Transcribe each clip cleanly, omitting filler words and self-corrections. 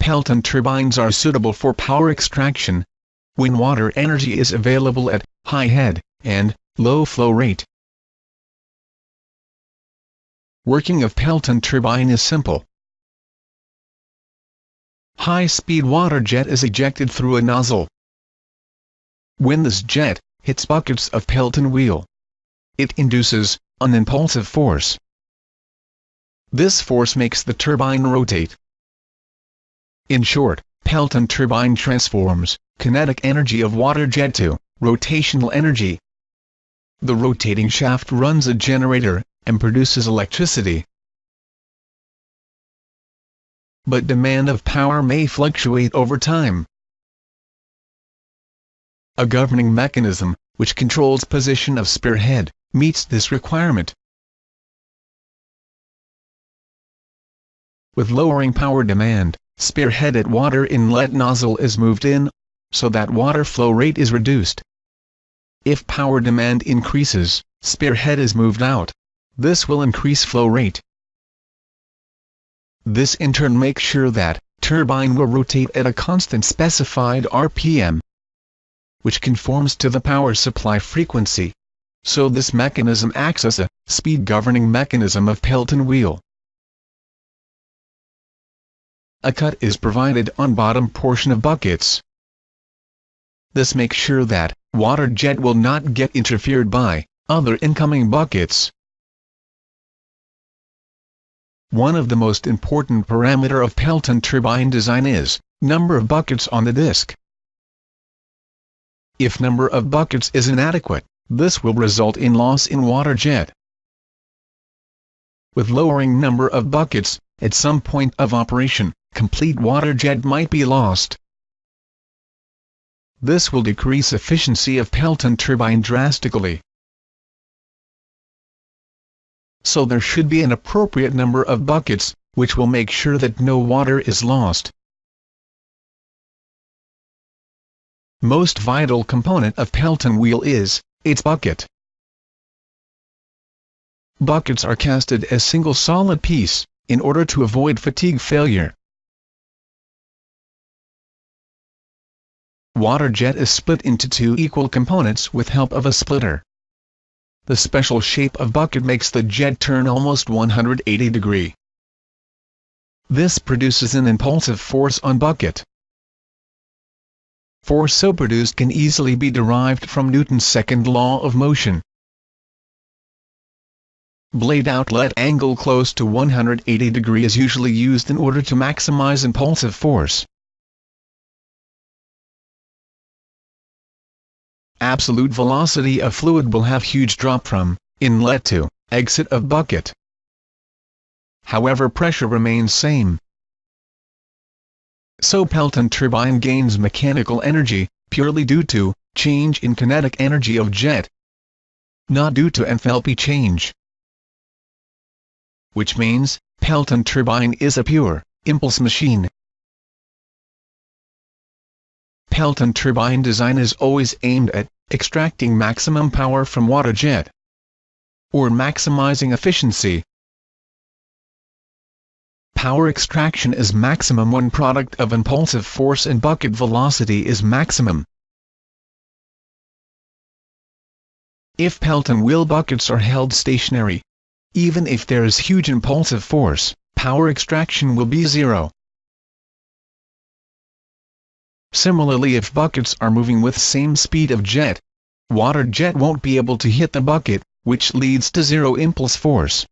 Pelton turbines are suitable for power extraction when water energy is available at high head and low flow rate. Working of Pelton turbine is simple. High-speed water jet is ejected through a nozzle. When this jet hits buckets of Pelton wheel, it induces an impulsive force. This force makes the turbine rotate. In short, Pelton turbine transforms kinetic energy of water jet to rotational energy. The rotating shaft runs a generator and produces electricity. But demand of power may fluctuate over time. A governing mechanism, which controls position of spearhead, meets this requirement. With lowering power demand, spearhead at water inlet nozzle is moved in, so that water flow rate is reduced. If power demand increases, spearhead is moved out. This will increase flow rate. This in turn makes sure that turbine will rotate at a constant specified RPM, which conforms to the power supply frequency. So this mechanism acts as a speed governing mechanism of Pelton wheel. A cut is provided on bottom portion of buckets. This makes sure that water jet will not get interfered by other incoming buckets. One of the most important parameter of Pelton turbine design is number of buckets on the disc. If number of buckets is inadequate, this will result in loss in water jet. With lowering number of buckets, at some point of operation, complete water jet might be lost. This will decrease efficiency of Pelton turbine drastically. So there should be an appropriate number of buckets, which will make sure that no water is lost. Most vital component of Pelton wheel is its bucket. Buckets are casted as single solid piece, in order to avoid fatigue failure. Water jet is split into two equal components with help of a splitter. The special shape of bucket makes the jet turn almost 180 degrees. This produces an impulsive force on bucket. Force so produced can easily be derived from Newton's second law of motion. Blade outlet angle close to 180 degrees is usually used in order to maximize impulsive force. Absolute velocity of fluid will have huge drop from inlet to exit of bucket. However, pressure remains same. So Pelton turbine gains mechanical energy purely due to change in kinetic energy of jet, not due to enthalpy change. Which means Pelton turbine is a pure impulse machine. Pelton turbine design is always aimed at extracting maximum power from water jet, or maximizing efficiency. Power extraction is maximum when product of impulsive force and bucket velocity is maximum. If Pelton wheel buckets are held stationary, even if there is huge impulsive force, power extraction will be zero. Similarly, if buckets are moving with same speed of jet, water jet won't be able to hit the bucket, which leads to zero impulse force.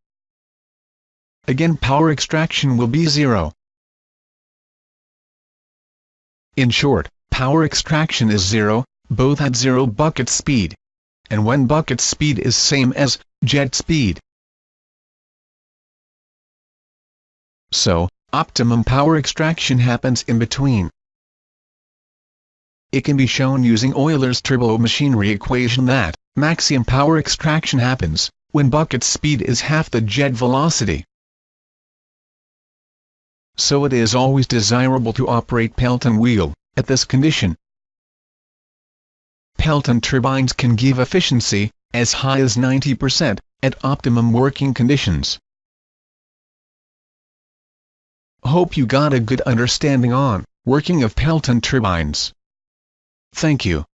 Again, power extraction will be zero. In short, power extraction is zero, both at zero bucket speed, and when bucket speed is same as jet speed. So, optimum power extraction happens in between. It can be shown using Euler's turbomachinery equation that maximum power extraction happens when bucket speed is half the jet velocity. So it is always desirable to operate Pelton wheel at this condition. Pelton turbines can give efficiency as high as 90% at optimum working conditions. Hope you got a good understanding on working of Pelton turbines. Thank you.